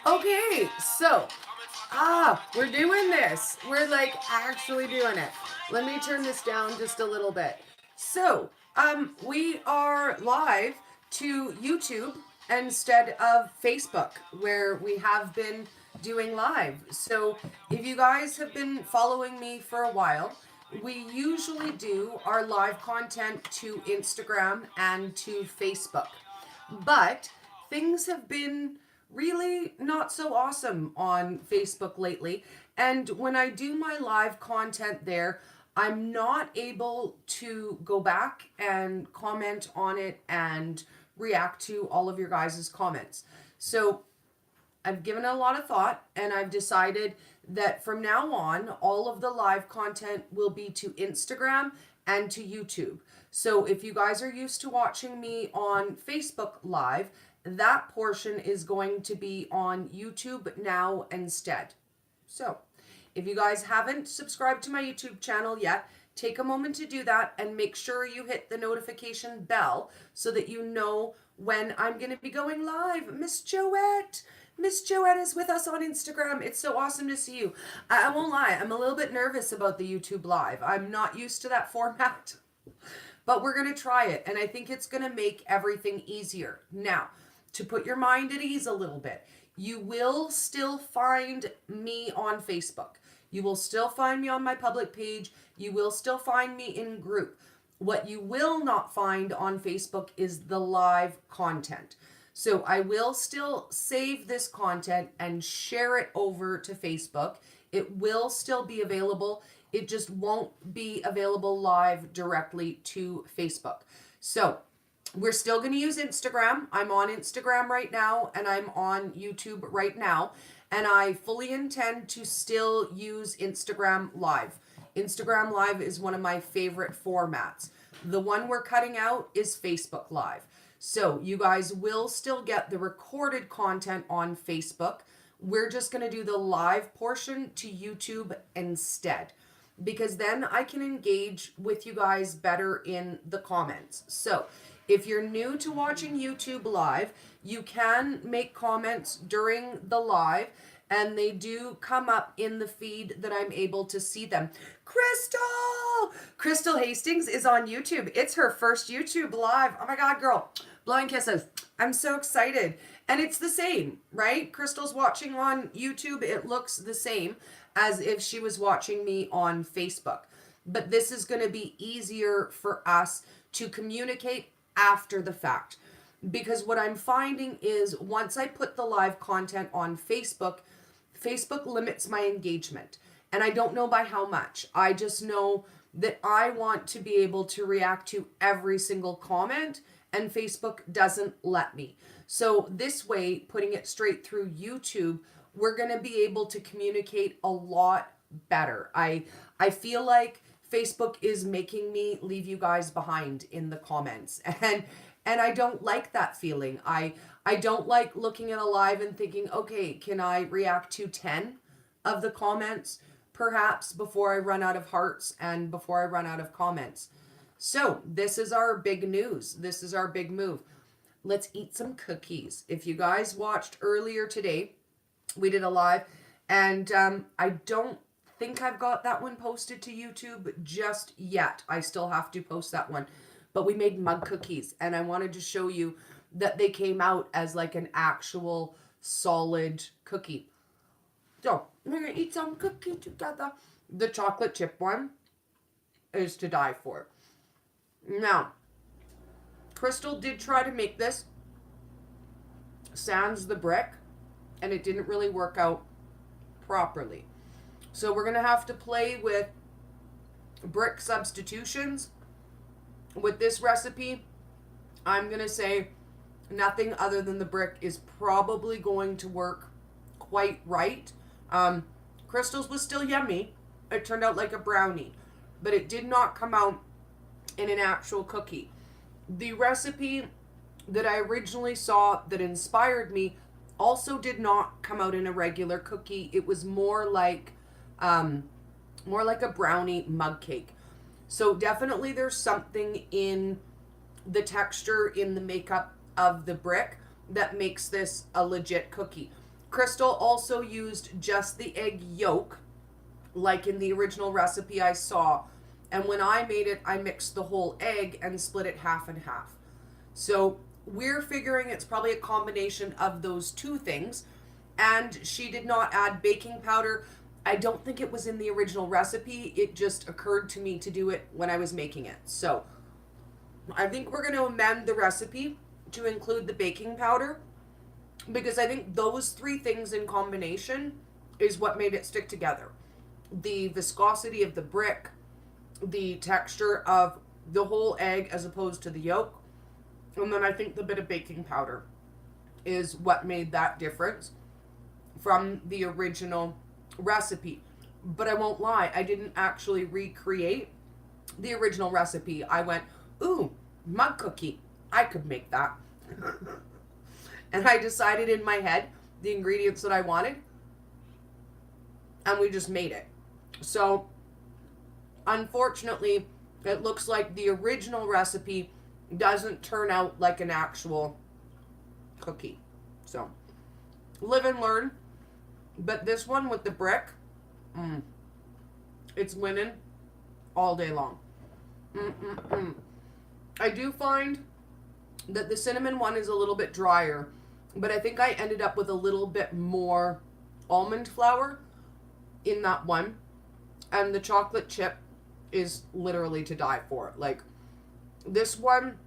Okay, so we're doing this. We're like actually doing it. Let me turn this down just a little bit. So, we are live to YouTube instead of Facebook, where we have been doing live. So, if you guys have been following me for a while, we usually do our live content to Instagram and to Facebook. But things have been really not so awesome on Facebook lately. And when I do my live content there, I'm not able to go back and comment on it and react to all of your guys' comments. So I've given it a lot of thought and I've decided that from now on, all of the live content will be to Instagram and to YouTube. So if you guys are used to watching me on Facebook Live, that portion is going to be on YouTube now instead. So if you guys haven't subscribed to my YouTube channel yet, take a moment to do that and make sure you hit the notification bell so that you know when I'm going to be going live. Miss Joette! Miss Joette is with us on Instagram. It's so awesome to see you. I won't lie, I'm a little bit nervous about the YouTube Live. I'm not used to that format, but we're going to try it, and I think it's going to make everything easier. Now, to put your mind at ease a little bit, you will still find me on Facebook. You will still find me on my public page. You will still find me in group. What you will not find on Facebook is the live content. So I will still save this content and share it over to Facebook. It will still be available. It just won't be available live directly to Facebook. So we're still going to use Instagram. I'm on Instagram right now and I'm on YouTube right now. And I fully intend to still use Instagram Live. Instagram Live is one of my favorite formats. The one we're cutting out is Facebook Live. So you guys will still get the recorded content on Facebook. We're just going to do the live portion to YouTube instead, because then I can engage with you guys better in the comments. So if you're new to watching YouTube Live, you can make comments during the live, and they do come up in the feed that I'm able to see them. Crystal Hastings is on YouTube. It's her first YouTube Live. Oh my God, girl. Blowing kisses. I'm so excited. And it's the same, right? Crystal's watching on YouTube. It looks the same as if she was watching me on Facebook. But this is going to be easier for us to communicate after the fact. Because what I'm finding is once I put the live content on Facebook, Facebook limits my engagement. And I don't know by how much. I just know that I want to be able to react to every single comment, and Facebook doesn't let me. So this way, putting it straight through YouTube, we're going to be able to communicate a lot better. I feel like Facebook is making me leave you guys behind in the comments. And I don't like that feeling. I don't like looking at a live and thinking, okay, can I react to 10 of the comments perhaps before I run out of hearts and before I run out of comments. So this is our big news. This is our big move. Let's eat some cookies. If you guys watched earlier today, we did a live, and I don't think I've got that one posted to YouTube just yet. I still have to post that one. But we made mug cookies, and I wanted to show you that they came out as like an actual solid cookie. So we're gonna eat some cookie together. The chocolate chip one is to die for. Now, Crystal did try to make this sans the brick, and it didn't really work out properly. So we're gonna have to play with brick substitutions. With this recipe, I'm gonna say nothing other than the brick is probably going to work quite right. Crystal's was still yummy. It turned out like a brownie, but it did not come out in an actual cookie. The recipe that I originally saw that inspired me also did not come out in a regular cookie. It was more like a brownie mug cake. So definitely there's something in the texture, in the makeup of the brick that makes this a legit cookie. Crystal also used just the egg yolk, like in the original recipe I saw. And when I made it, I mixed the whole egg and split it half and half. So we're figuring it's probably a combination of those two things. And she did not add baking powder. I don't think it was in the original recipe. It just occurred to me to do it when I was making it. So I think we're going to amend the recipe to include the baking powder, because I think those three things in combination is what made it stick together. The viscosity of the brick, the texture of the whole egg as opposed to the yolk, and then I think the bit of baking powder is what made that difference from the original recipe. But I won't lie, I didn't actually recreate the original recipe. I went, ooh, mug cookie, I could make that. And I decided in my head the ingredients that I wanted, and we just made it. So unfortunately, it looks like the original recipe doesn't turn out like an actual cookie. So live and learn. But this one with the brick, it's winning all day long. I do find that the cinnamon one is a little bit drier, but I think I ended up with a little bit more almond flour in that one. And the chocolate chip is literally to die for. Like, this one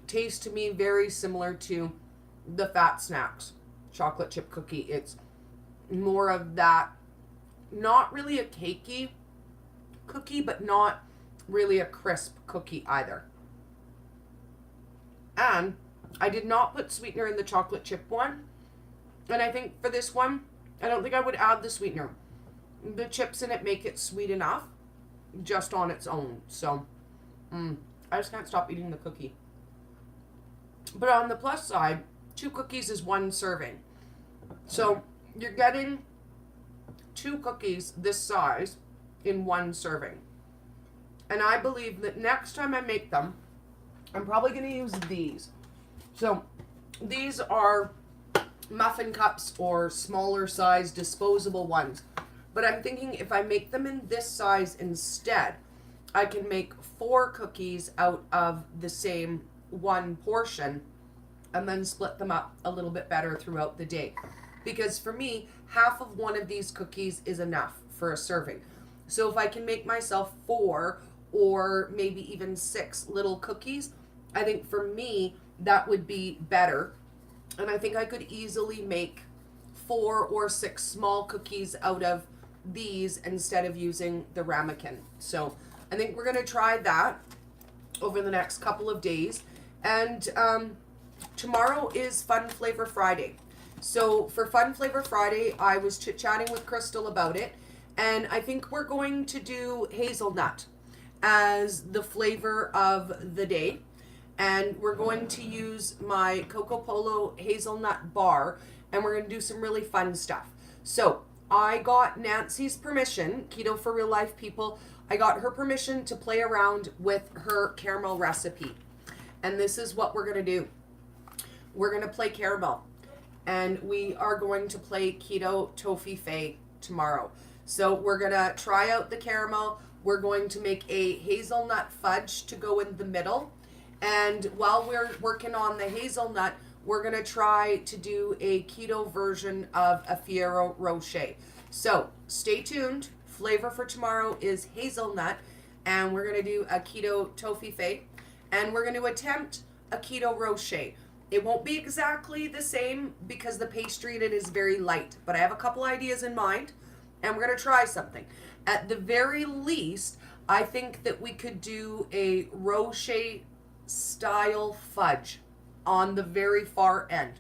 tastes to me very similar to the Fat Snacks chocolate chip cookie. It's more of that, not really a cakey cookie, but not really a crisp cookie either. And I did not put sweetener in the chocolate chip one. And I think for this one, I don't think I would add the sweetener. The chips in it make it sweet enough just on its own. So, I just can't stop eating the cookie. But on the plus side, 2 cookies is 1 serving. So, you're getting 2 cookies this size in 1 serving. And I believe that next time I make them, I'm probably going to use these. So, these are muffin cups or smaller size disposable ones. But I'm thinking if I make them in this size instead, I can make 4 cookies out of the same 1 portion and then split them up a little bit better throughout the day. Because for me, half of one of these cookies is enough for a serving. So if I can make myself 4 or maybe even 6 little cookies, I think for me that would be better. And I think I could easily make 4 or 6 small cookies out of these instead of using the ramekin. So I think we're going to try that over the next couple of days. And tomorrow is Fun Flavor Friday. So for Fun Flavor Friday, I was chit-chatting with Crystal about it, and I think we're going to do hazelnut as the flavor of the day. And we're going to use my Coco Polo hazelnut bar, and we're going to do some really fun stuff. So I got Nancy's permission, Keto for Real Life people. I got her permission to play around with her caramel recipe. And this is what we're going to do. We're going to play caramel. And we are going to play Keto Toffee tomorrow. So we're going to try out the caramel. We're going to make a hazelnut fudge to go in the middle. And while we're working on the hazelnut, we're going to try to do a keto version of a Ferrero Rocher. So stay tuned. Flavor for tomorrow is hazelnut. And we're going to do a keto toffee. And we're going to attempt a keto Rocher. It won't be exactly the same because the pastry in it is very light. But I have a couple ideas in mind. And we're going to try something. At the very least, I think that we could do a Rocher style fudge on the very far end.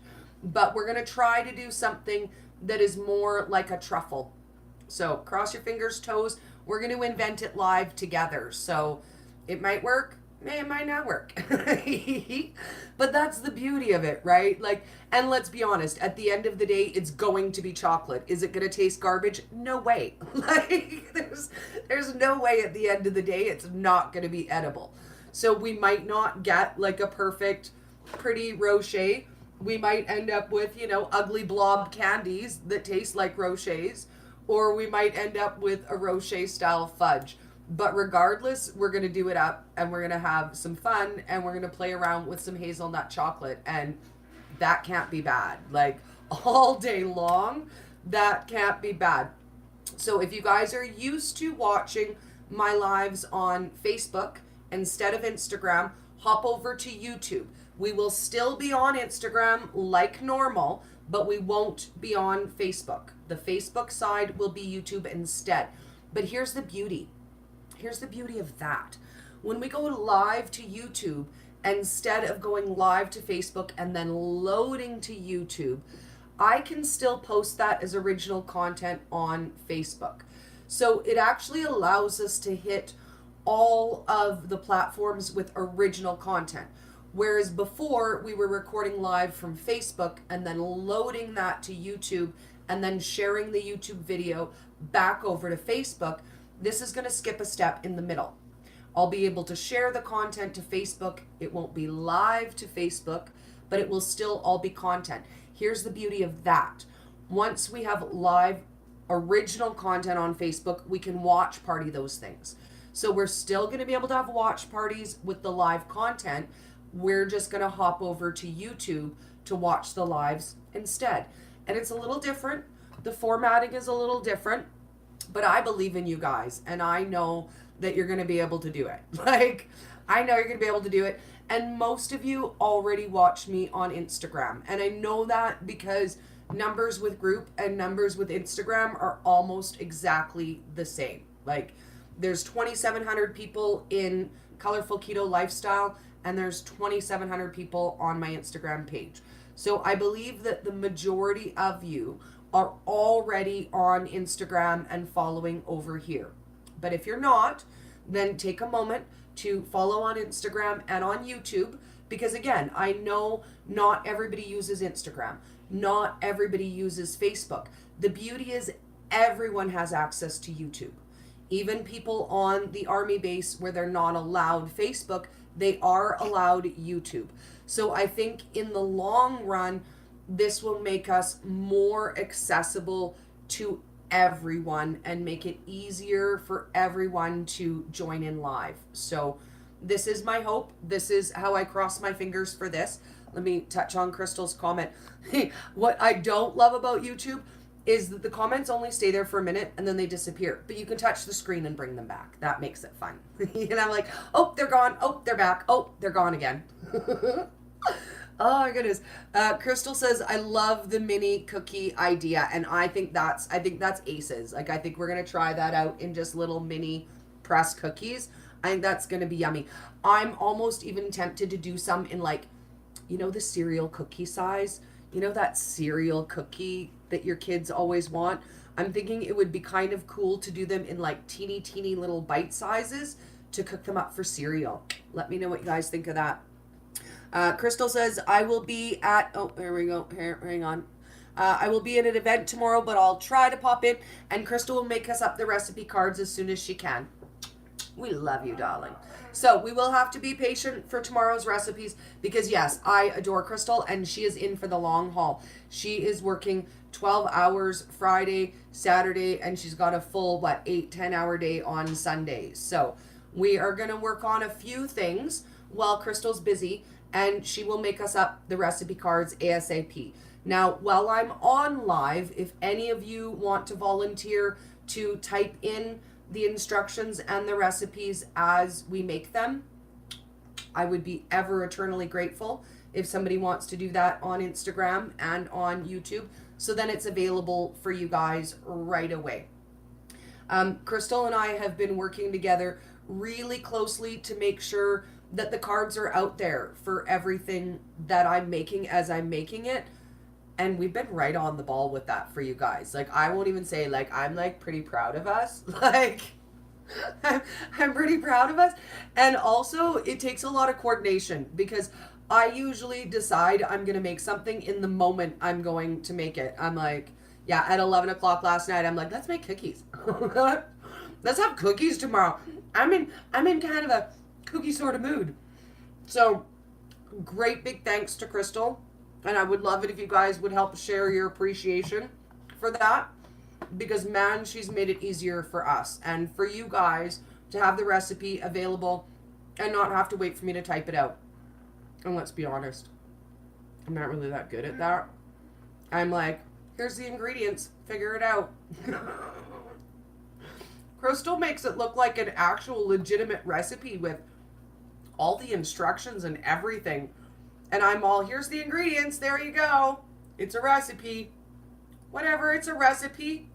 But we're going to try to do something that is more like a truffle. So cross your fingers, toes. We're going to invent it live together. So it might work. It might not work. But that's the beauty of it, right? Like, and let's be honest, at the end of the day, it's going to be chocolate. Is it going to taste garbage? No way. Like, there's no way at the end of the day it's not going to be edible. So we might not get like a perfect, pretty Rocher, We might end up with, ugly blob candies that taste like Rochers, or we might end up with a Rocher style fudge. But regardless, we're going to do it up and we're going to have some fun and we're going to play around with some hazelnut chocolate. And that can't be bad. Like all day long, that can't be bad. So if you guys are used to watching my lives on Facebook instead of Instagram, hop over to YouTube. We will still be on Instagram like normal, but we won't be on Facebook. The Facebook side will be YouTube instead. But here's the beauty. Here's the beauty of that. When we go live to YouTube, instead of going live to Facebook and then loading to YouTube, I can still post that as original content on Facebook. So it actually allows us to hit all of the platforms with original content. Whereas before we were recording live from Facebook and then loading that to YouTube and then sharing the YouTube video back over to Facebook, this is going to skip a step in the middle. I'll be able to share the content to Facebook. It won't be live to Facebook, but it will still all be content. Here's the beauty of that. Once we have live original content on Facebook, we can watch party those things. So we're still going to be able to have watch parties with the live content. We're just going to hop over to YouTube to watch the lives instead. And it's a little different. The formatting is a little different, but I believe in you guys and I know that you're going to be able to do it. Like, I know you're going to be able to do it. And most of you already watch me on Instagram. And I know that because numbers with group and numbers with Instagram are almost exactly the same. Like, there's 2,700 people in Colorful Keto Lifestyle and there's 2,700 people on my Instagram page. So I believe that the majority of you are already on Instagram and following over here. But if you're not, then take a moment to follow on Instagram and on YouTube, because again, I know not everybody uses Instagram. Not everybody uses Facebook. The beauty is everyone has access to YouTube. Even people on the army base where they're not allowed Facebook, they are allowed YouTube. So I think in the long run, this will make us more accessible to everyone and make it easier for everyone to join in live. So this is my hope. This is how I cross my fingers for this. Let me touch on Crystal's comment. What I don't love about YouTube is that the comments only stay there for a minute and then they disappear. But you can touch the screen and bring them back. That makes it fun. And I'm like, oh, they're gone. Oh, they're back. Oh, they're gone again. Oh my goodness. Crystal says, I love the mini cookie idea. And I think that's aces. Like, I think we're going to try that out in just little mini press cookies. I think that's going to be yummy. I'm almost even tempted to do some in like, the cereal cookie size. That cereal cookie that your kids always want. I'm thinking it would be kind of cool to do them in like teeny little bite sizes to cook them up for cereal. Let me know what you guys think of that. Crystal says, I will be at, oh, there we go. Here, hang on. I will be at an event tomorrow, but I'll try to pop in. And Crystal will make us up the recipe cards as soon as she can. We love you, darling. So we will have to be patient for tomorrow's recipes because, yes, I adore Crystal and she is in for the long haul. She is working 12 hours Friday, Saturday, and she's got a full, 8-10 hour day on Sundays. So we are going to work on a few things while Crystal's busy, and she will make us up the recipe cards ASAP. Now, while I'm on live, if any of you want to volunteer to type in the instructions and the recipes as we make them, I would be ever eternally grateful if somebody wants to do that on Instagram and on YouTube. So then it's available for you guys right away. Crystal and I have been working together really closely to make sure that the cards are out there for everything that I'm making as I'm making it. And we've been right on the ball with that for you guys. Like, I won't even say, I'm, pretty proud of us. I'm pretty proud of us. And also, it takes a lot of coordination because I usually decide I'm going to make something in the moment I'm going to make it. I'm like, yeah, at 11 o'clock last night, I'm like, let's make cookies. Let's have cookies tomorrow. I'm in kind of a cookie sort of mood. So, great big thanks to Crystal And I would love it if you guys would help share your appreciation for that, because man, she's made it easier for us and for you guys to have the recipe available and not have to wait for me to type it out. And let's be honest, I'm not really that good at that. I'm like, here's the ingredients, figure it out. Crystal makes it look like an actual legitimate recipe with all the instructions and everything. And I'm all, here's the ingredients, there you go. It's a recipe. Whatever, it's a recipe.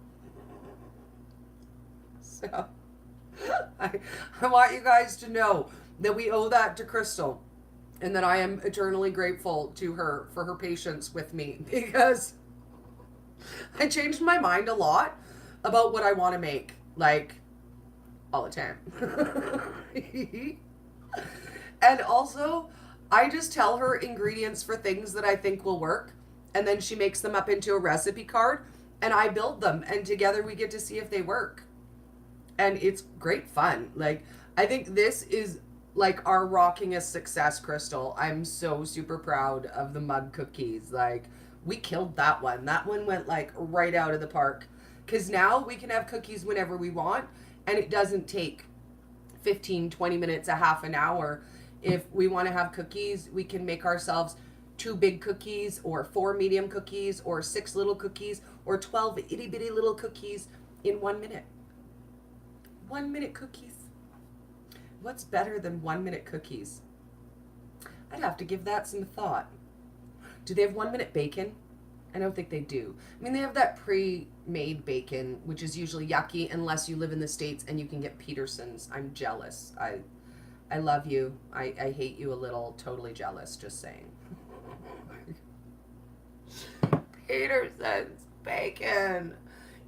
So, I want you guys to know that we owe that to Crystal. And that I am eternally grateful to her for her patience with me. Because I changed my mind a lot about what I want to make. Like, all the time. And also, I just tell her ingredients for things that I think will work, and then she makes them up into a recipe card, and I build them, and together we get to see if they work. And it's great fun. Like, I think this is like our rockingest success, Crystal. I'm so super proud of the mug cookies. Like, we killed that one. That one went like right out of the park. Because now we can have cookies whenever we want, and it doesn't take 15, 20 minutes, a half an hour. If we want to have cookies, we can make ourselves 2 big cookies or 4 medium cookies or 6 little cookies or 12 itty bitty little cookies in 1 minute. 1 minute cookies. What's better than 1 minute cookies? I'd have to give that some thought. Do they have 1 minute bacon? I don't think they do. I mean, they have that pre-made bacon, which is usually yucky unless you live in the States and you can get Peterson's. I'm jealous. I love you. I hate you a little. Totally jealous, just saying. Peterson's bacon.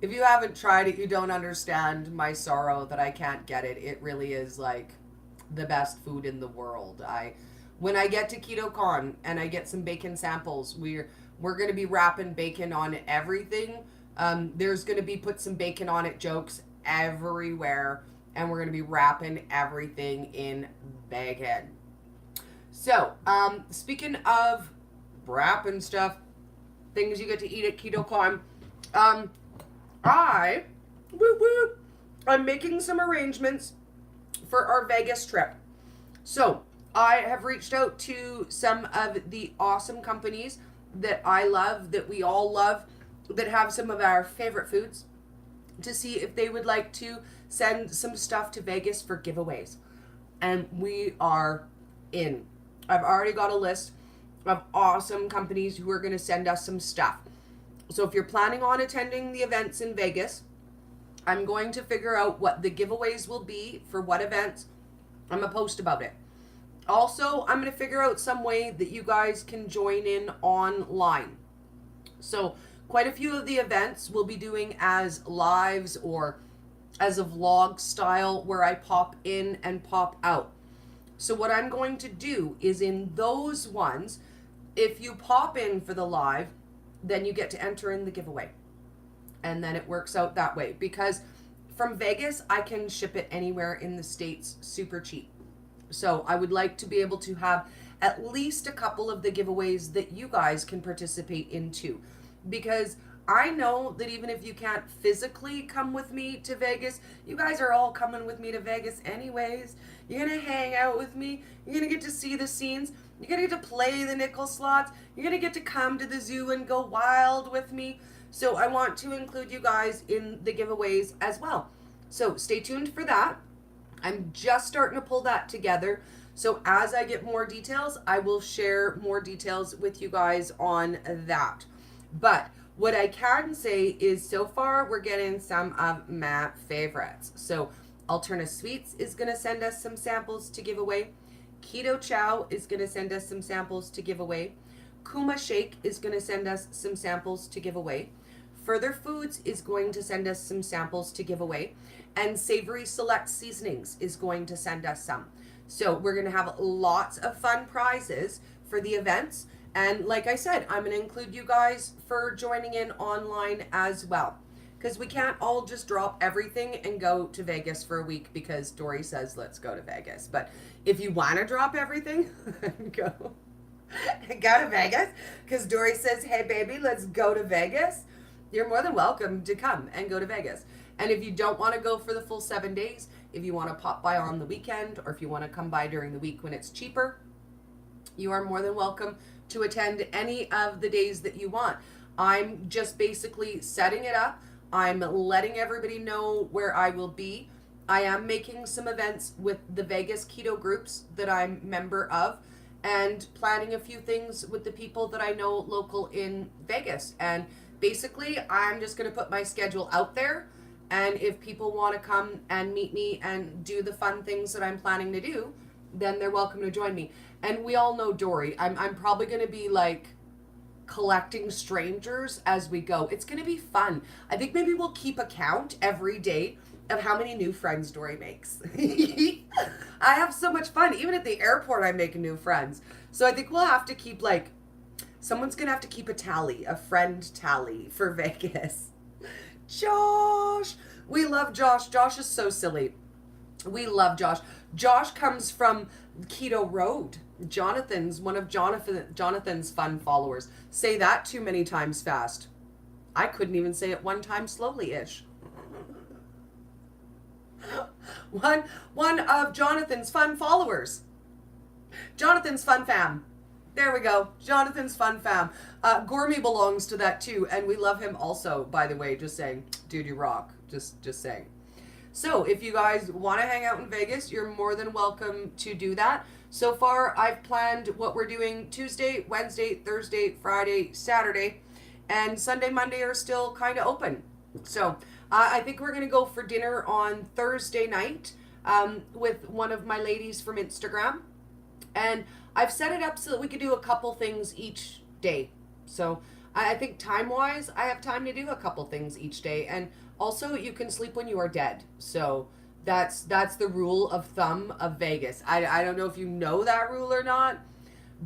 If you haven't tried it, you don't understand my sorrow that I can't get it. It really is like the best food in the world. When I get to KetoCon and I get some bacon samples, we're going to be wrapping bacon on everything. There's going to be put some bacon on it jokes everywhere. And we're going to be wrapping everything in bacon. So, speaking of wrapping stuff, things you get to eat at KetoCon, I'm making some arrangements for our Vegas trip. So, I have reached out to some of the awesome companies that I love, that we all love, that have some of our favorite foods, to see if they would like to send some stuff to Vegas for giveaways. And we are in. I've already got a list of awesome companies who are going to send us some stuff. So if you're planning on attending the events in Vegas, I'm going to figure out what the giveaways will be for what events. I'm going to post about it. Also, I'm going to figure out some way that you guys can join in online. So quite a few of the events we'll be doing as lives or as a vlog style where I pop in and pop out. So what I'm going to do is in those ones, if you pop in for the live, then you get to enter in the giveaway. And then it works out that way. Because from Vegas, I can ship it anywhere in the States super cheap. So I would like to be able to have at least a couple of the giveaways that you guys can participate in too. Because I know that even if you can't physically come with me to Vegas, you guys are all coming with me to Vegas anyways. You're going to hang out with me. You're going to get to see the scenes. You're going to get to play the nickel slots. You're going to get to come to the zoo and go wild with me. So I want to include you guys in the giveaways as well. So stay tuned for that. I'm just starting to pull that together. So as I get more details, I will share more details with you guys on that. But what I can say is so far we're getting some of my favorites. So Alterna Sweets is going to send us some samples to give away. Keto Chow is going to send us some samples to give away. Kuma Shake is going to send us some samples to give away. Further Foods is going to send us some samples to give away. And Savory Select Seasonings is going to send us some. So we're going to have lots of fun prizes for the events. And like I said, I'm going to include you guys for joining in online as well. Because we can't all just drop everything and go to Vegas for a week because Dory says let's go to Vegas. But if you want to drop everything and go, Go to Vegas? Because Dory says, hey, baby, let's go to Vegas. You're more than welcome to come and go to Vegas. And if you don't want to go for the full 7 days, if you want to pop by on the weekend, or if you want to come by during the week when it's cheaper, you are more than welcome to attend any of the days that you want. I'm just basically setting it up. I'm letting everybody know where I will be. I am making some events with the Vegas keto groups that I'm member of, and planning a few things with the people that I know local in Vegas. And basically, I'm just going to put my schedule out there. And if people want to come and meet me and do the fun things that I'm planning to do, then they're welcome to join me. And we all know Dory. I'm probably going to be like collecting strangers as we go. It's going to be fun. I think maybe we'll keep a count every day of how many new friends Dory makes. I have so much fun. Even at the airport, I'm making new friends. So I think we'll have to keep like, someone's going to have to keep a tally, a friend tally for Vegas. Josh. We love Josh. Josh is so silly. We love Josh. Josh comes from Keto Road. Jonathan's one of Jonathan's fun followers. Say that too many times fast. I couldn't even say it one time slowly-ish. One of Jonathan's fun followers. Jonathan's fun fam. There we go. Jonathan's fun fam. Gourmet belongs to that too, and we love him also, by the way. Just saying. Dude, you rock. Just saying. So if you guys want to hang out in Vegas, you're more than welcome to do that. So far, I've planned what we're doing Tuesday, Wednesday, Thursday, Friday, Saturday, and Sunday, Monday are still kind of open. So I think we're going to go for dinner on Thursday night with one of my ladies from Instagram. And I've set it up so that we could do a couple things each day. So I think time-wise, I have time to do a couple things each day. And also, you can sleep when you are dead. So that's the rule of thumb of Vegas. I don't know if you know that rule or not,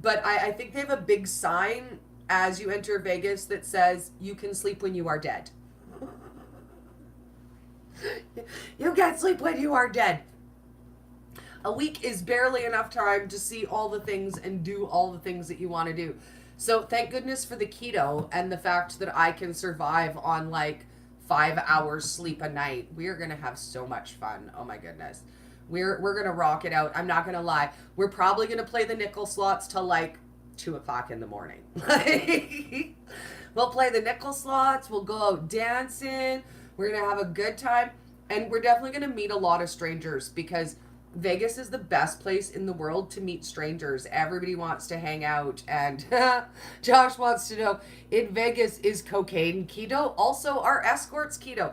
but I think they have a big sign as you enter Vegas that says you can sleep when you are dead. You can't sleep when you are dead. A week is barely enough time to see all the things and do all the things that you want to do. So thank goodness for the keto and the fact that I can survive on like 5 hours sleep a night. We are going to have so much fun. Oh my goodness. We're going to rock it out. I'm not going to lie. We're probably going to play the nickel slots till like 2 o'clock in the morning. We'll play the nickel slots. We'll go out dancing. We're going to have a good time. And we're definitely going to meet a lot of strangers because Vegas is the best place in the world to meet strangers. Everybody wants to hang out. And Josh wants to know, in Vegas, is cocaine keto? Also, are escorts keto?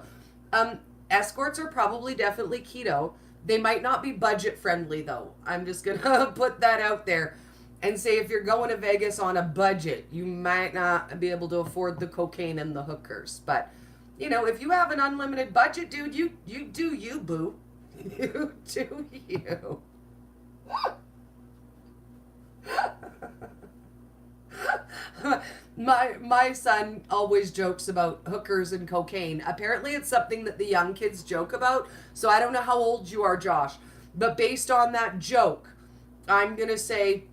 Escorts are probably definitely keto. They might not be budget friendly, though. I'm just going to put that out there and say if you're going to Vegas on a budget, you might not be able to afford the cocaine and the hookers. But, you know, if you have an unlimited budget, dude, you do you, boo. You do you. My son always jokes about hookers and cocaine. Apparently it's something that the young kids joke about. So I don't know how old you are, Josh. But based on that joke, I'm going to say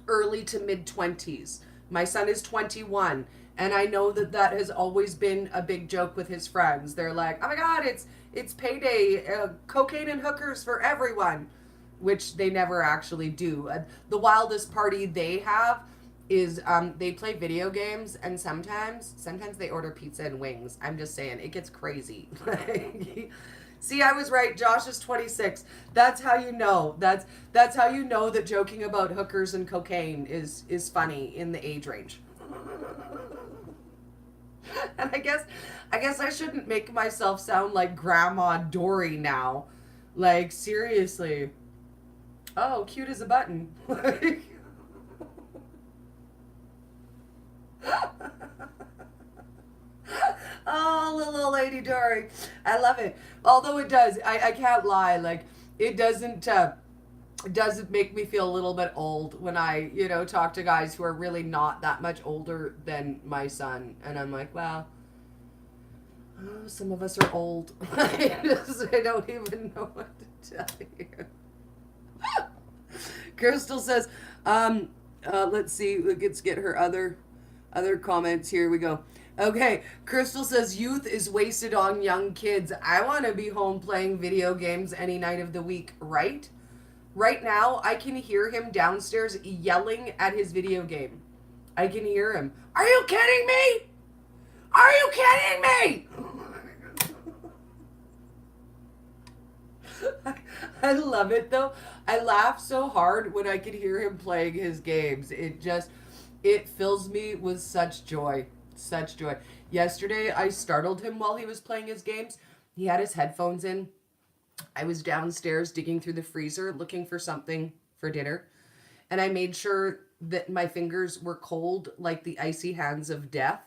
early to mid-20s. My son is 21. And I know that has always been a big joke with his friends. They're like, oh my God, it's payday, cocaine and hookers for everyone, which they never actually do. The wildest party they have is they play video games, and sometimes they order pizza and wings. I'm just saying, it gets crazy. See, I was right. Josh is 26. That's how you know. That's how you know that joking about hookers and cocaine is funny in the age range. And I guess I shouldn't make myself sound like Grandma Dory now. Like, seriously. Oh, cute as a button. Oh, little old lady Dory. I love it. Although it does, I can't lie. Like, it doesn't make me feel a little bit old when I, talk to guys who are really not that much older than my son. And I'm like, well, some of us are old. I don't even know what to tell you. Crystal says, Let's see. Let's get her other comments. Here we go. Okay, Crystal says youth is wasted on young kids. I want to be home playing video games any night of the week, right? Right now, I can hear him downstairs yelling at his video game. I can hear him. Are you kidding me? Are you kidding me? I love it though. I laugh so hard when I can hear him playing his games. It fills me with such joy. Such joy. Yesterday, I startled him while he was playing his games. He had his headphones in. I was downstairs digging through the freezer looking for something for dinner. And I made sure that my fingers were cold like the icy hands of death.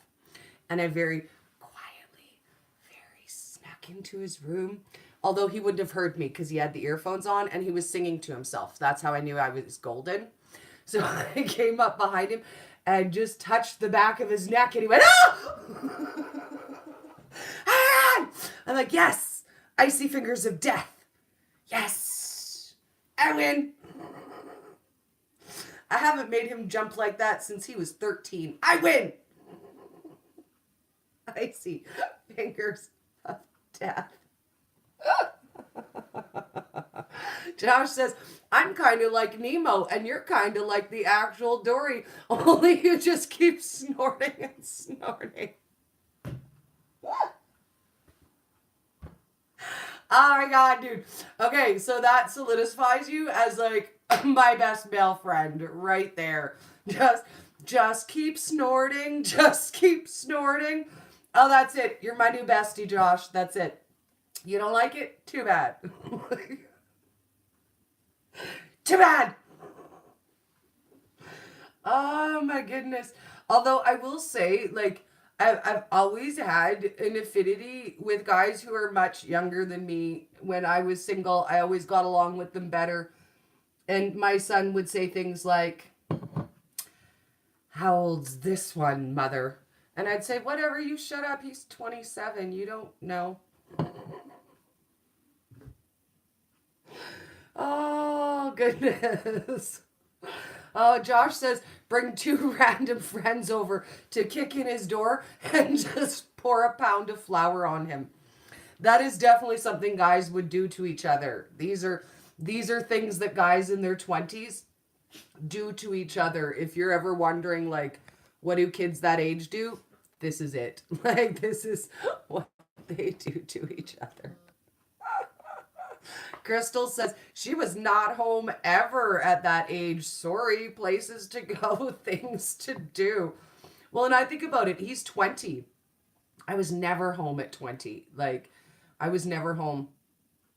And I very quietly, very snuck into his room. Although he wouldn't have heard me because he had the earphones on and he was singing to himself. That's how I knew I was golden. So I came up behind him and just touched the back of his neck and he went, ah! Ah! I'm like, yes, icy fingers of death. Yes, I win. I haven't made him jump like that since he was 13. I win. Icy fingers of death. Josh says, I'm kind of like Nemo and you're kind of like the actual Dory, only you just keep snorting and snorting. Oh my god, dude. Okay, so that solidifies you as like my best male friend right there. Just keep snorting, just keep snorting. Oh, that's it. You're my new bestie, Josh. That's it. You don't like it? Too bad. Too bad. Oh my goodness. Although I will say, like, I've always had an affinity with guys who are much younger than me. When I was single, I always got along with them better. And my son would say things like, how old's this one, mother? And I'd say, whatever, you shut up. He's 27. You don't know. Oh, goodness. Oh, Josh says, bring 2 random friends over to kick in his door and just pour a pound of flour on him. That is definitely something guys would do to each other. These are things that guys in their 20s do to each other. If you're ever wondering, like, what do kids that age do? This is it. Like, this is what they do to each other. Crystal says she was not home ever at that age. Sorry, places to go, things to do. Well, and I think about it, he's 20. I was never home at 20. Like, I was never home.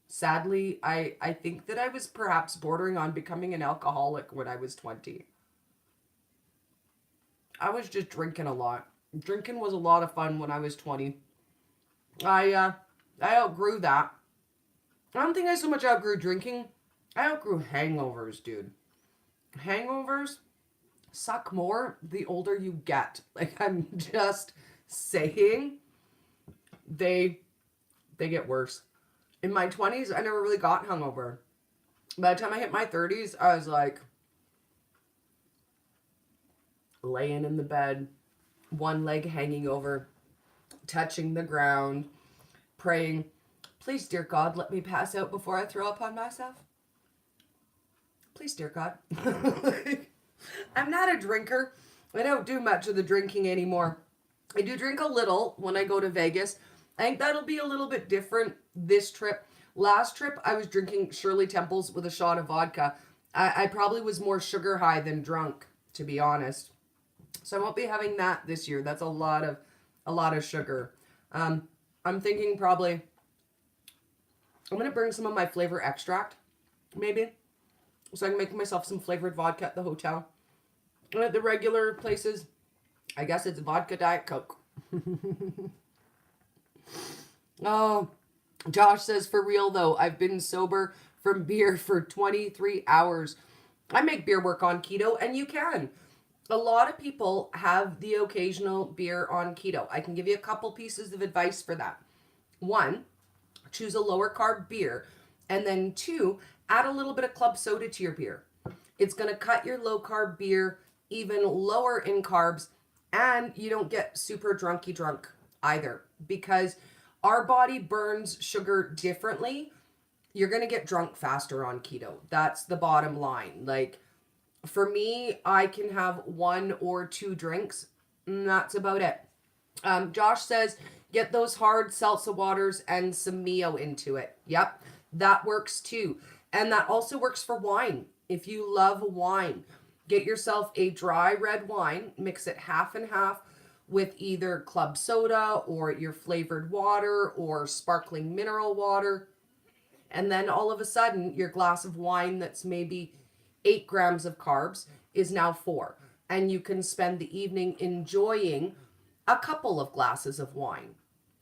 Sadly, I think that I was perhaps bordering on becoming an alcoholic when I was 20. I was just drinking a lot. Drinking was a lot of fun when I was 20. I outgrew that. I don't think I so much outgrew drinking. I outgrew hangovers, dude. Hangovers suck more the older you get. Like, I'm just saying, they get worse. In my 20s, I never really got hungover. By the time I hit my 30s, I was like laying in the bed, one leg hanging over, touching the ground, praying, please, dear God, let me pass out before I throw up on myself. Please, dear God. I'm not a drinker. I don't do much of the drinking anymore. I do drink a little when I go to Vegas. I think that'll be a little bit different this trip. Last trip, I was drinking Shirley Temples with a shot of vodka. I probably was more sugar high than drunk, to be honest. So I won't be having that this year. That's a lot of sugar. I'm thinking probably I'm going to bring some of my flavor extract, maybe, so I can make myself some flavored vodka at the hotel. And at the regular places, I guess it's vodka Diet Coke. Oh, Josh says, for real though, I've been sober from beer for 23 hours. I make beer work on keto, and you can. A lot of people have the occasional beer on keto. I can give you a couple pieces of advice for that. 1, choose a lower carb beer. And then 2, add a little bit of club soda to your beer. It's going to cut your low carb beer even lower in carbs, and you don't get super drunky drunk either, because our body burns sugar differently. You're going to get drunk faster on keto. That's the bottom line. Like, for me, I can have 1 or 2 drinks, and that's about it. Josh says, get those hard salsa waters and some Mio into it. Yep, that works too. And that also works for wine. If you love wine, get yourself a dry red wine, mix it half and half with either club soda or your flavored water or sparkling mineral water. And then all of a sudden, your glass of wine that's maybe 8 grams of carbs is now 4. And you can spend the evening enjoying a couple of glasses of wine,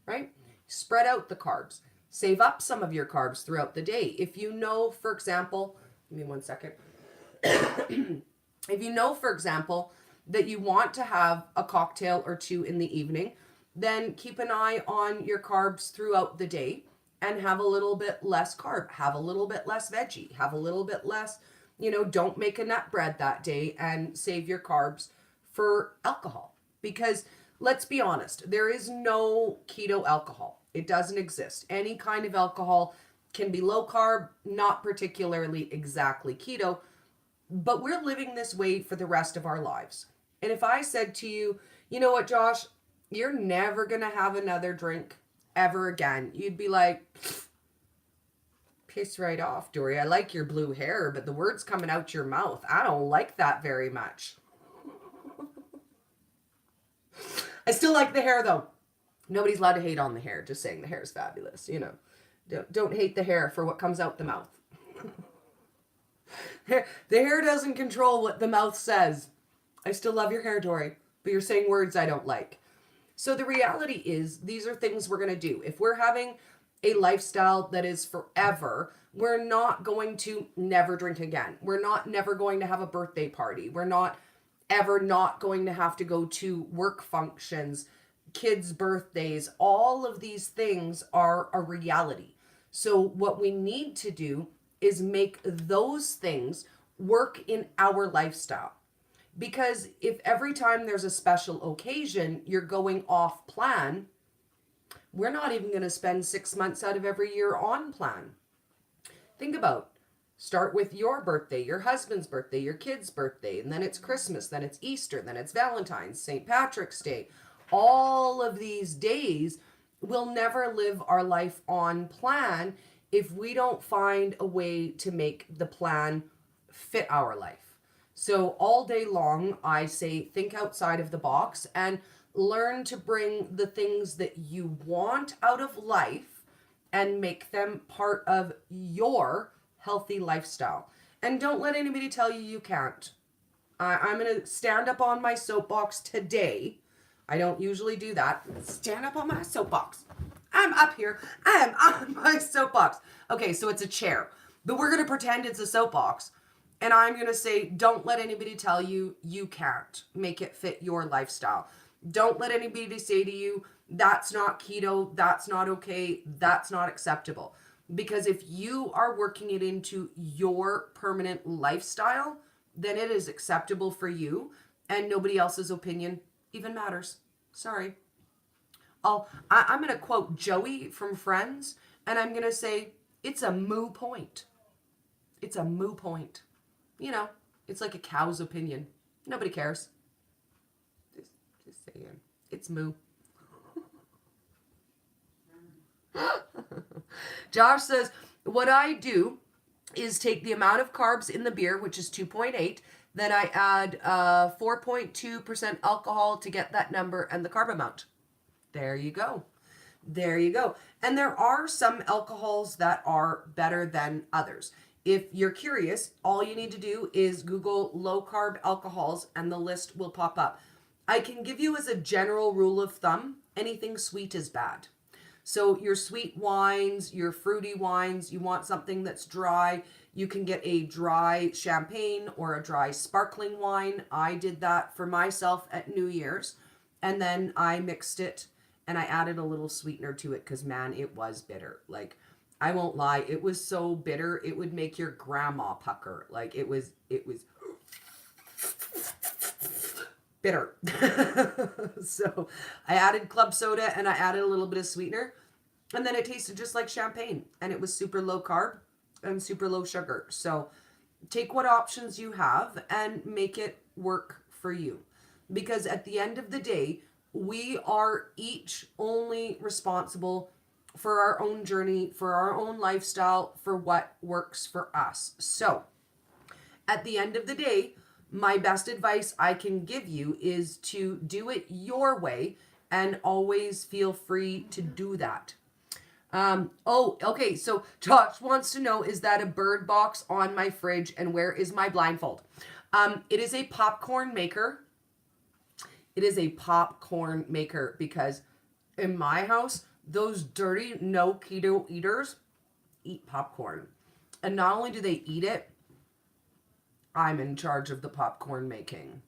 right? Spread out the carbs. Save up some of your carbs throughout the day. If you know, for example, give me 1 second. If you know, for example, that you want to have a cocktail or 2 in the evening, then keep an eye on your carbs throughout the day and have a little bit less carb, have a little bit less veggie, have a little bit less, don't make a nut bread that day, and save your carbs for alcohol. Because let's be honest, there is no keto alcohol. It doesn't exist. Any kind of alcohol can be low carb, not particularly exactly keto, but we're living this way for the rest of our lives. And if I said to you, you know what, Josh, you're never going to have another drink ever again, you'd be like, piss right off, Dory. I like your blue hair, but the words coming out your mouth, I don't like that very much. I still like the hair, though. Nobody's allowed to hate on the hair. Just saying the hair is fabulous, Don't hate the hair for what comes out the mouth. The hair doesn't control what the mouth says. I still love your hair, Dory, but you're saying words I don't like. So the reality is, these are things we're going to do. If we're having a lifestyle that is forever, we're not going to never drink again. We're not never going to have a birthday party. We're not ever not going to have to go to work functions, kids' birthdays. All of these things are a reality. So what we need to do is make those things work in our lifestyle. Because if every time there's a special occasion, you're going off plan, we're not even going to spend 6 months out of every year on plan. Think about, start with your birthday, your husband's birthday, your kid's birthday, and then it's Christmas, then it's Easter, then it's Valentine's, St. Patrick's Day. All of these days, we'll never live our life on plan if we don't find a way to make the plan fit our life. So all day long, I say, think outside of the box and learn to bring the things that you want out of life and make them part of your healthy lifestyle. And don't let anybody tell you you can't. I'm going to stand up on my soapbox today. I don't usually do that. Stand up on my soapbox. I'm up here. I am on my soapbox. Okay, so it's a chair. But we're going to pretend it's a soapbox. And I'm going to say, don't let anybody tell you you can't make it fit your lifestyle. Don't let anybody say to you, that's not keto, that's not okay, that's not acceptable. Because if you are working it into your permanent lifestyle, then it is acceptable for you and nobody else's opinion even matters. Sorry. I'm going to quote Joey from Friends, and I'm going to say, it's a moo point. It's a moo point. It's like a cow's opinion. Nobody cares. Just saying. It's moo. Josh says, what I do is take the amount of carbs in the beer, which is 2.8, then I add 4.2% alcohol to get that number and the carb amount. There you go. There you go. And there are some alcohols that are better than others. If you're curious, all you need to do is Google low carb alcohols and the list will pop up. I can give you as a general rule of thumb, anything sweet is bad. So your sweet wines, your fruity wines, you want something that's dry, you can get a dry champagne or a dry sparkling wine. I did that for myself at New Year's, and then I mixed it and I added a little sweetener to it because, man, it was bitter. Like, I won't lie, it was so bitter, it would make your grandma pucker. Like, it was bitter. So I added club soda and I added a little bit of sweetener. And then it tasted just like champagne. And it was super low carb and super low sugar. So take what options you have and make it work for you. Because at the end of the day, we are each only responsible for our own journey, for our own lifestyle, for what works for us. So at the end of the day, my best advice I can give you is to do it your way and always feel free to do that. Oh, okay. So Josh wants to know, is that a bird box on my fridge and where is my blindfold? It is a popcorn maker. It is a popcorn maker because in my house, those dirty no keto eaters eat popcorn. And not only do they eat it, I'm in charge of the popcorn making.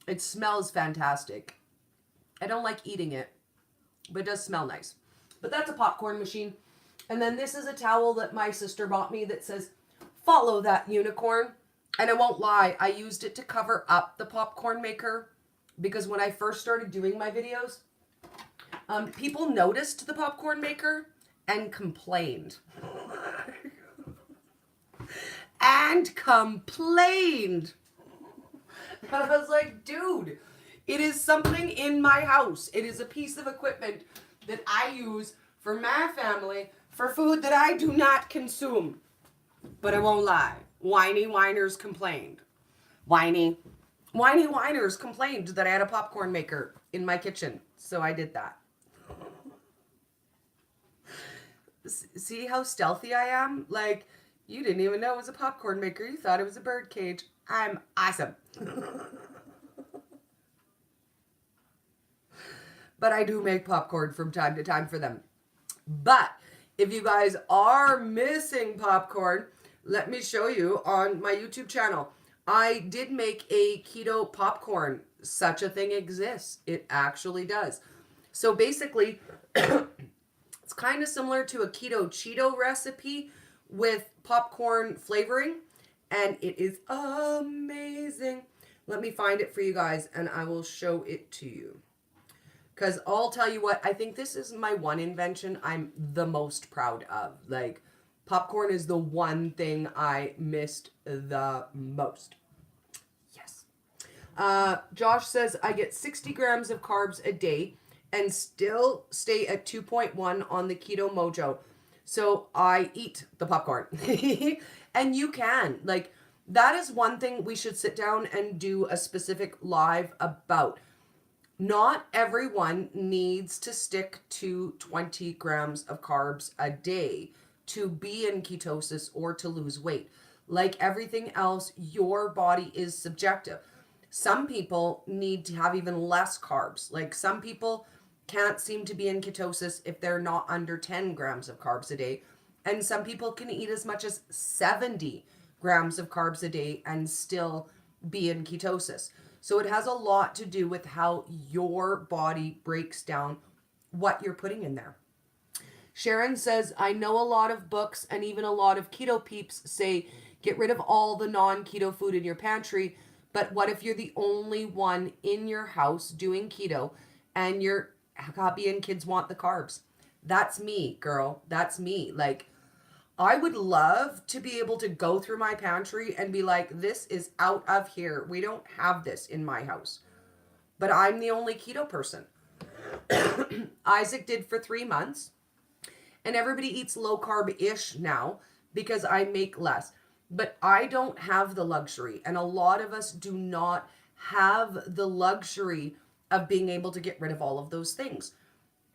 It smells fantastic. I don't like eating it, but it does smell nice. But that's a popcorn machine. And then this is a towel that my sister bought me that says, follow that unicorn. And I won't lie, I used it to cover up the popcorn maker because when I first started doing my videos, people noticed the popcorn maker and complained. And complained. And I was like, dude, it is something in my house. It is a piece of equipment that I use for my family for food that I do not consume. But I won't lie. Whiny whiners complained. Whiny whiners complained that I had a popcorn maker in my kitchen. So I did that. See how stealthy I am? Like, you didn't even know it was a popcorn maker. You thought it was a bird cage. I'm awesome. But I do make popcorn from time to time for them. But if you guys are missing popcorn, let me show you on my YouTube channel. I did make a keto popcorn. Such a thing exists. It actually does. So basically, it's kind of similar to a keto Cheeto recipe with popcorn flavoring. And it is amazing. Let me find it for you guys and I will show it to you. Because I'll tell you what, I think this is my one invention I'm the most proud of. Like, popcorn is the one thing I missed the most. Yes. Josh says, I get 60 grams of carbs a day and still stay at 2.1 on the Keto Mojo. So I eat the popcorn. And you can. Like, that is one thing we should sit down and do a specific live about. Not everyone needs to stick to 20 grams of carbs a day to be in ketosis or to lose weight. Like everything else, your body is subjective. Some people need to have even less carbs. Like some people can't seem to be in ketosis if they're not under 10 grams of carbs a day. And some people can eat as much as 70 grams of carbs a day and still be in ketosis. So it has a lot to do with how your body breaks down what you're putting in there. Sharon says, I know a lot of books and even a lot of keto peeps say, get rid of all the non-keto food in your pantry. But what if you're the only one in your house doing keto and your hubby and kids want the carbs? That's me, girl. That's me. Like, I would love to be able to go through my pantry and be like, this is out of here. We don't have this in my house. But I'm the only keto person. Isaac did for 3 months. And everybody eats low carb-ish now because I make less. But I don't have the luxury. And a lot of us do not have the luxury of being able to get rid of all of those things.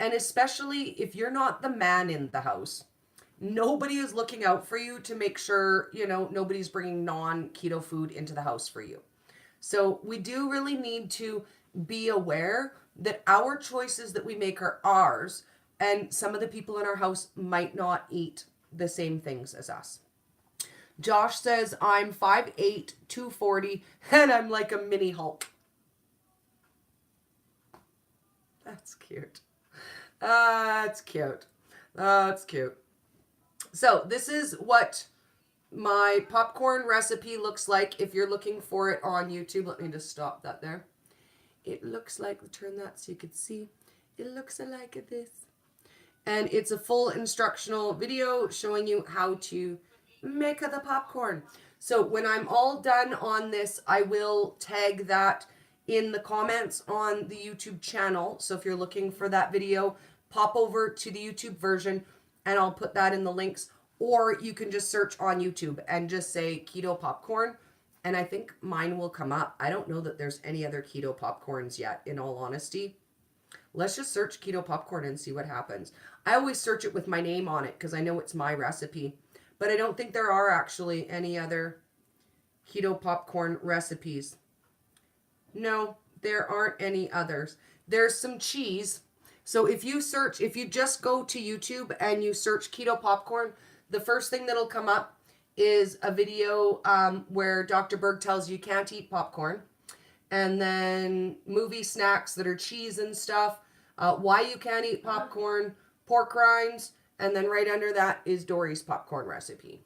And especially if you're not the man in the house, nobody is looking out for you to make sure, nobody's bringing non-keto food into the house for you. So we do really need to be aware that our choices that we make are ours, and some of the people in our house might not eat the same things as us. Josh says, I'm 5'8", 240, and I'm like a mini Hulk. That's cute. That's cute. That's cute. So this is what my popcorn recipe looks like if you're looking for it on YouTube. Let me just stop that there. it looks like, turn that so you could see, it looks like this. And it's a full instructional video showing you how to make the popcorn. So when I'm all done on this, I will tag that in the comments on the YouTube channel. So if you're looking for that video, pop over to the YouTube version and I'll put that in the links. Or you can just search on YouTube and just say keto popcorn. And I think mine will come up. I don't know that there's any other keto popcorns yet, in all honesty. Let's just search keto popcorn and see what happens. I always search it with my name on it because I know it's my recipe. But I don't think there are actually any other keto popcorn recipes. No, there aren't any others. There's some cheese. So if you just go to YouTube and you search keto popcorn, the first thing that'll come up is a video where Dr. Berg tells you can't eat popcorn. And then movie snacks that are cheese and stuff. Why you can't eat popcorn, pork rinds, and then right under that is Dory's popcorn recipe.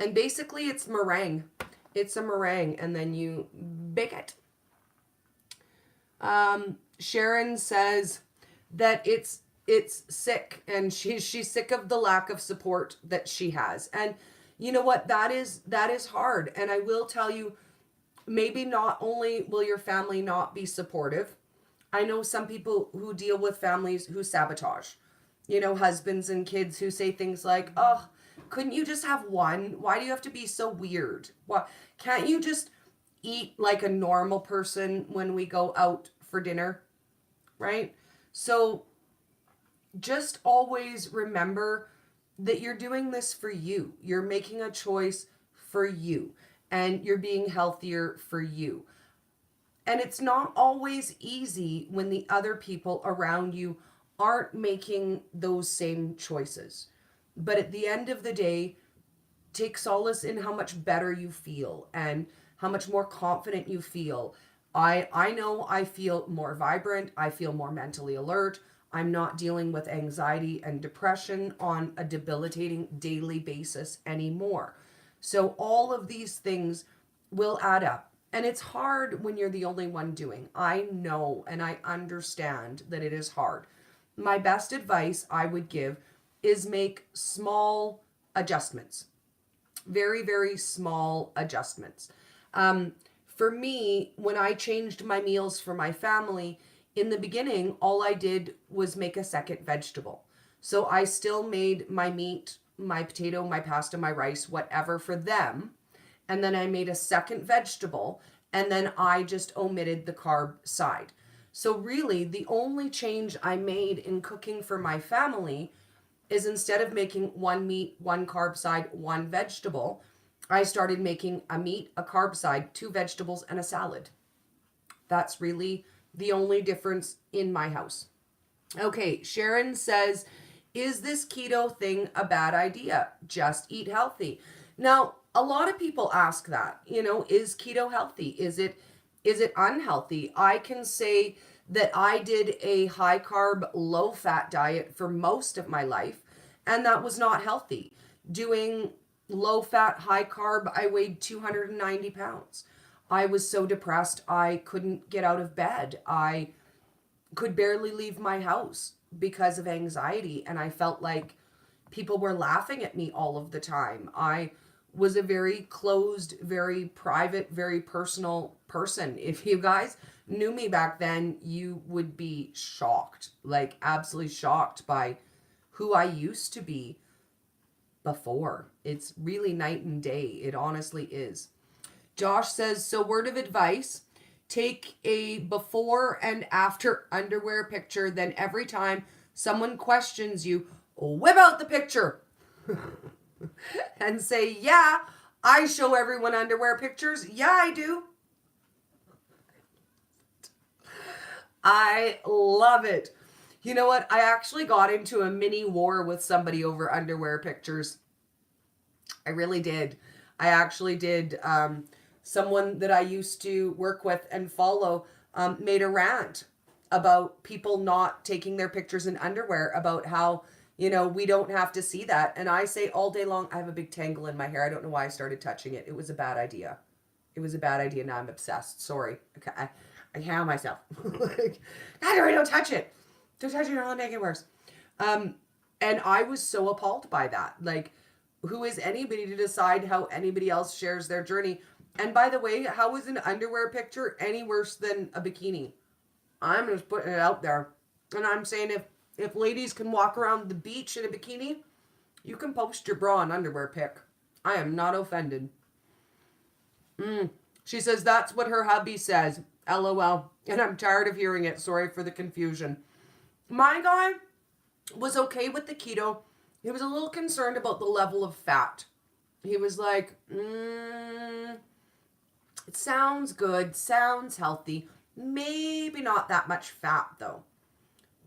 And basically it's meringue. It's a meringue, and then you bake it. Sharon says that it's sick, and she's sick of the lack of support that she has. And you know what? That is hard. And I will tell you, maybe not only will your family not be supportive, I know some people who deal with families who sabotage. You know, husbands and kids who say things like, oh, couldn't you just have one? Why do you have to be so weird? Why can't you just eat like a normal person when we go out for dinner? Right? So just always remember that you're doing this for you. You're making a choice for you, and you're being healthier for you. And it's not always easy when the other people around you aren't making those same choices. But at the end of the day, take solace in how much better you feel and how much more confident you feel. I know I feel more vibrant. I feel more mentally alert. I'm not dealing with anxiety and depression on a debilitating daily basis anymore. So all of these things will add up. And it's hard when you're the only one doing. I know and I understand that it is hard. My best advice I would give is make small adjustments. Very, very small adjustments. For me, when I changed my meals for my family, in the beginning, all I did was make a second vegetable. So I still made my meat, my potato, my pasta, my rice, whatever for them. And then I made a second vegetable, and then I just omitted the carb side. So really, the only change I made in cooking for my family is instead of making one meat, one carb side, one vegetable, I started making a meat, a carb side, two vegetables, and a salad. That's really the only difference in my house. Okay, Sharon says, is this keto thing a bad idea? Just eat healthy. Now, a lot of people ask that, is keto healthy? Is it unhealthy? I can say that I did a high carb, low fat diet for most of my life, and that was not healthy. Doing low fat, high carb, I weighed 290 pounds. I was so depressed, I couldn't get out of bed. I could barely leave my house because of anxiety, and I felt like people were laughing at me all of the time. I was a very closed, very private, very personal person. If you guys knew me back then, you would be shocked, like absolutely shocked by who I used to be before. It's really night and day. It honestly is. Josh says, so word of advice, take a before and after underwear picture. Then every time someone questions you, whip out the picture and say, yeah, I show everyone underwear pictures. Yeah, I do. I love it. You know what? I actually got into a mini war with somebody over underwear pictures. I really did. I actually did. Someone that I used to work with and follow made a rant about people not taking their pictures in underwear, about how, we don't have to see that. And I say all day long, I have a big tangle in my hair. I don't know why I started touching it. It was a bad idea. It was a bad idea. Now I'm obsessed. Sorry. Okay. I can't help myself. Like, God, don't touch it. Don't touch it, it'll make it worse. And I was so appalled by that. Like, who is anybody to decide how anybody else shares their journey? And by the way, how is an underwear picture any worse than a bikini? I'm just putting it out there. And I'm saying if ladies can walk around the beach in a bikini, you can post your bra and underwear pic. I am not offended. She says that's what her hubby says. LOL. And I'm tired of hearing it. Sorry for the confusion. My guy was okay with the keto. He was a little concerned about the level of fat. He was like, it sounds good, sounds healthy. Maybe not that much fat though.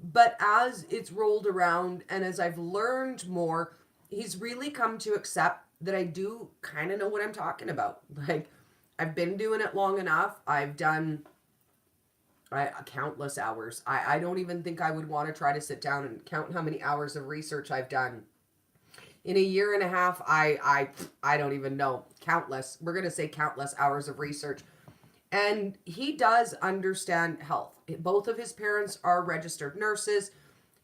But as it's rolled around and as I've learned more, he's really come to accept that I do kind of know what I'm talking about. Like, I've been doing it long enough. I've done countless hours. I don't even think I would want to try to sit down and count how many hours of research I've done. In a year and a half, I don't even know. Countless. We're going to say countless hours of research. And he does understand health. Both of his parents are registered nurses.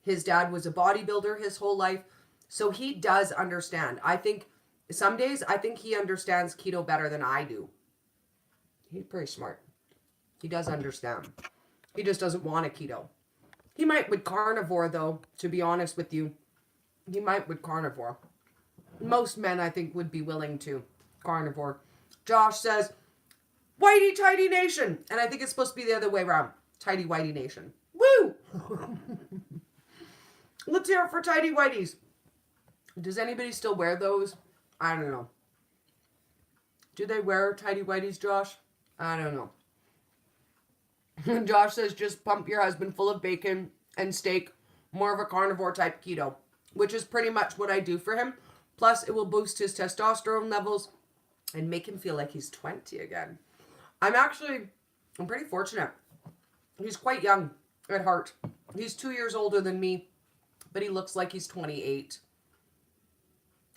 His dad was a bodybuilder his whole life. So he does understand. I think some days, I think he understands keto better than I do. He's pretty smart. He does understand. He just doesn't want a keto. He might with carnivore, though, to be honest with you. He might with carnivore. Most men, I think, would be willing to carnivore. Josh says, Whitey Tidy Nation. And I think it's supposed to be the other way around. Tidy Whitey Nation. Woo! Let's hear it for Tidy Whiteys. Does anybody still wear those? I don't know. Do they wear Tidy Whiteys, Josh? I don't know. Josh says, just pump your husband full of bacon and steak. More of a carnivore type keto. Which is pretty much what I do for him. Plus, it will boost his testosterone levels and make him feel like he's 20 again. I'm pretty fortunate. He's quite young at heart. He's 2 years older than me, but he looks like he's 28.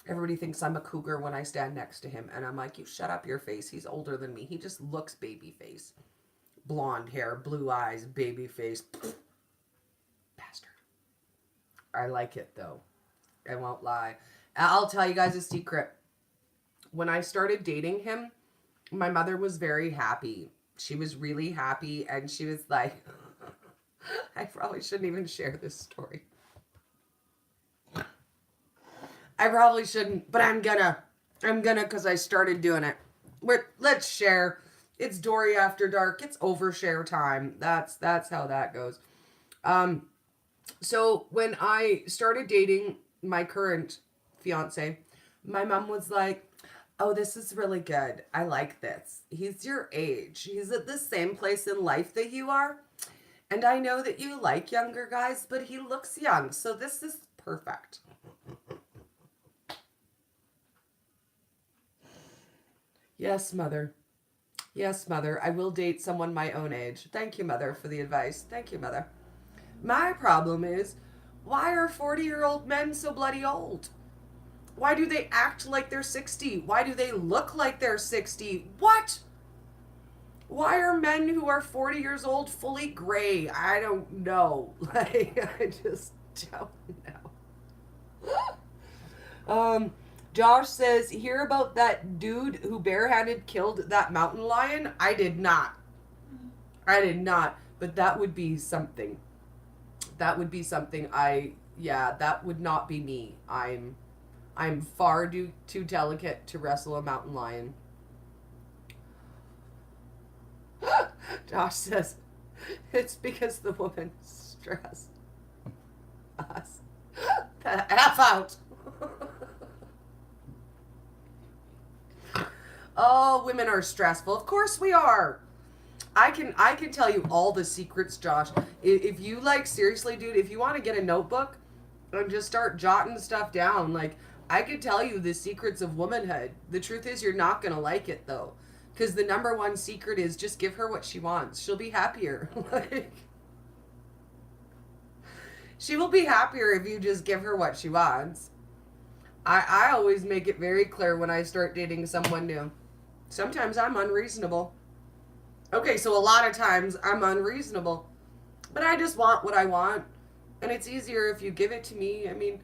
Everybody thinks I'm a cougar when I stand next to him, and I'm like, you shut up your face. He's older than me. He just looks baby face. Blonde hair, blue eyes, baby face. Bastard. I like it, though. I won't lie. I'll tell you guys a secret. When I started dating him, my mother was very happy. She was really happy, and she was like, I probably shouldn't even share this story. I probably shouldn't, but I'm gonna because I started doing it. Let's share. It's Dory After Dark. It's overshare time. That's how that goes. So when I started dating my current fiance, my mom was like, oh, this is really good. I like this. He's your age. He's at the same place in life that you are. And I know that you like younger guys, but he looks young. So this is perfect. Yes, Mother. Yes, Mother. I will date someone my own age. Thank you, Mother, for the advice. Thank you, Mother. My problem is, why are 40-year-old men so bloody old? Why do they act like they're 60? Why do they look like they're 60? What? Why are men who are 40 years old fully gray? I don't know. Like, I just don't know. Josh says, hear about that dude who barehanded killed that mountain lion? I did not. But that would be something. That would be something. That would not be me. I'm far too delicate to wrestle a mountain lion. Josh says, it's because the woman stressed us the F out. Oh, women are stressful. Of course we are. I can tell you all the secrets, Josh. If you seriously, dude, if you want to get a notebook and just start jotting stuff down, I could tell you the secrets of womanhood. The truth is you're not going to like it, though. Because the number one secret is just give her what she wants. She'll be happier. She will be happier if you just give her what she wants. I always make it very clear when I start dating someone new. Sometimes I'm unreasonable. Okay, so a lot of times I'm unreasonable, but I just want what I want, and it's easier if you give it to me. I mean,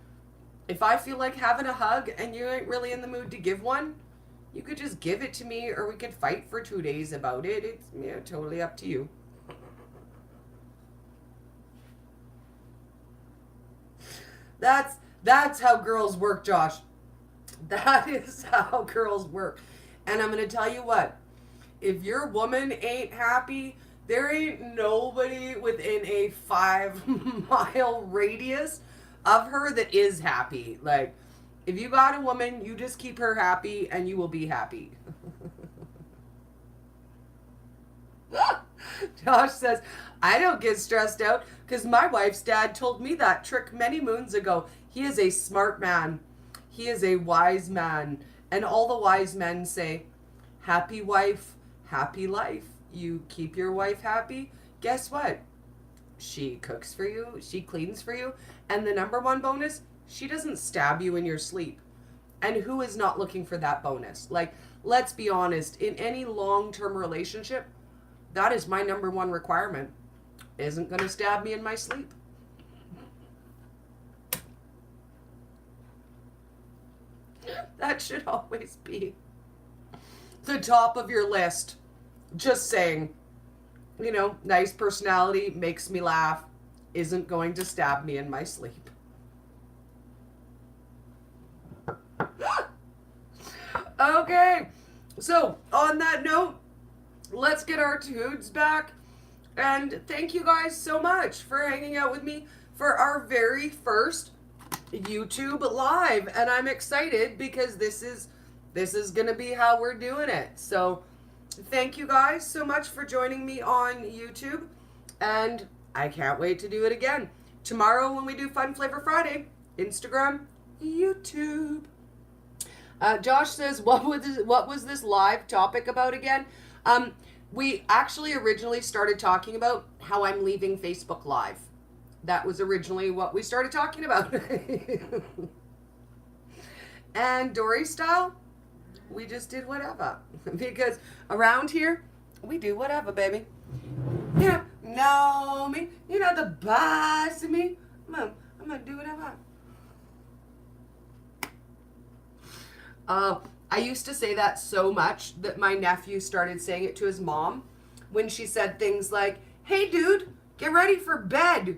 if I feel like having a hug and you ain't really in the mood to give one, you could just give it to me, or we could fight for 2 days about it. It's totally up to you. That's how girls work, Josh. That is how girls work. And I'm gonna tell you what, if your woman ain't happy, there ain't nobody within a 5 mile radius of her that is happy. Like, if you got a woman, you just keep her happy and you will be happy. Josh says, I don't get stressed out because my wife's dad told me that trick many moons ago. He is a smart man. He is a wise man. And all the wise men say, happy wife, happy life. You keep your wife happy. Guess what? She cooks for you. She cleans for you. And the number one bonus, she doesn't stab you in your sleep. And who is not looking for that bonus? Like, let's be honest. In any long-term relationship, that is my number one requirement. Isn't going to stab me in my sleep. That should always be the top of your list. Just saying, nice personality, makes me laugh, isn't going to stab me in my sleep. Okay, so on that note, let's get our tunes back. And thank you guys so much for hanging out with me for our very first YouTube live. And I'm excited because this is going to be how we're doing it. So thank you guys so much for joining me on YouTube. And I can't wait to do it again. Tomorrow when we do Fun Flavor Friday, Instagram, YouTube. Josh says, what was this live topic about again? We actually originally started talking about how I'm leaving Facebook Live. That was originally what we started talking about. And Dory style, we just did whatever. Because around here, we do whatever, baby. Know me. You know the boss of me. I'm gonna do whatever. I used to say that so much that my nephew started saying it to his mom when she said things like, hey dude, get ready for bed.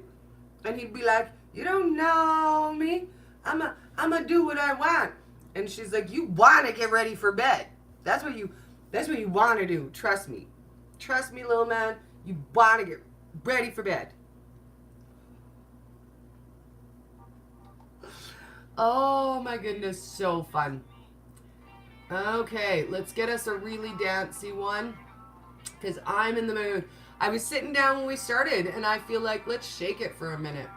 And he'd be like, you don't know me. I'm gonna do what I want. And she's like, you wanna get ready for bed. That's what you wanna do. Trust me. Trust me, little man. You wanna get ready for bed. Oh my goodness, so fun. Okay, let's get us a really dancey one, because I'm in the mood. I was sitting down when we started, and I feel like let's shake it for a minute.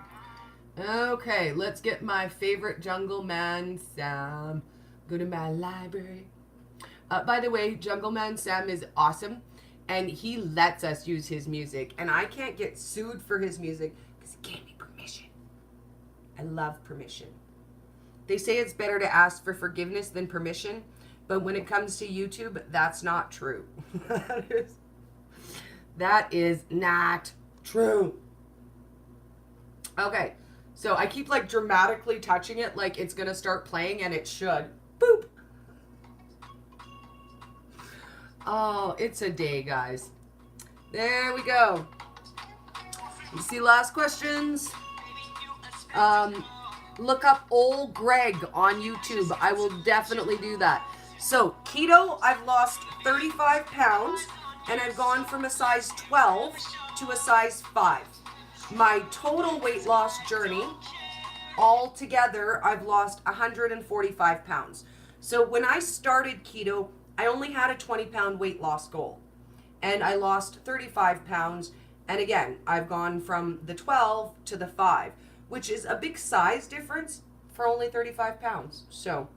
Okay, let's get my favorite Jungle Man Sam. Go to my library. By the way, Jungle Man Sam is awesome, and he lets us use his music, and I can't get sued for his music because he gave me permission. I love permission. They say it's better to ask for forgiveness than permission. But when it comes to YouTube, that's not true. That is not true. Okay, so I keep like dramatically touching it like it's gonna start playing, and it should. Boop. Oh, it's a day, guys. There we go. You see last questions? Look up Old Greg on YouTube. I will definitely do that. So, keto, I've lost 35 pounds, and I've gone from a size 12 to a size 5. My total weight loss journey, altogether, I've lost 145 pounds. So, when I started keto, I only had a 20-pound weight loss goal, and I lost 35 pounds, and again, I've gone from the 12 to the 5, which is a big size difference for only 35 pounds. So,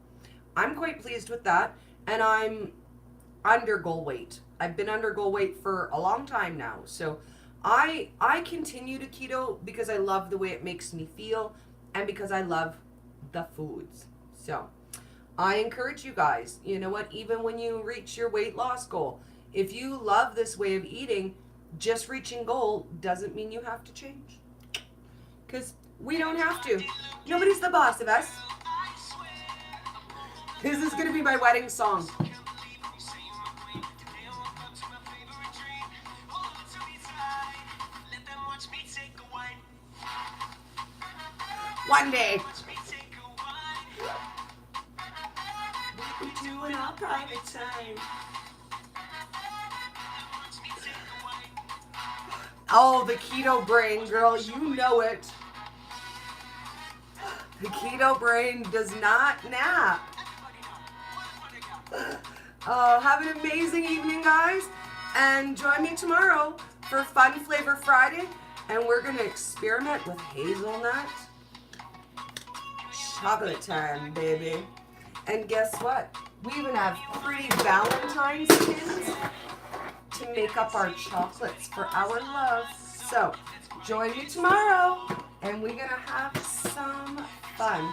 I'm quite pleased with that, and I'm under goal weight. I've been under goal weight for a long time now. So I continue to keto because I love the way it makes me feel and because I love the foods. So I encourage you guys, you know what, even when you reach your weight loss goal, if you love this way of eating, just reaching goal doesn't mean you have to change. Because we don't have to. Nobody's the boss of us. This is going to be my wedding song. One day. We do in our private time. Oh, the keto brain, girl, you know it. The keto brain does not nap. Have an amazing evening, guys. And join me tomorrow for Fun Flavor Friday. And we're going to experiment with hazelnut. Chocolate time, baby. And guess what? We even have pretty Valentine's pins to make up our chocolates for our love. So, join me tomorrow, and we're going to have some fun.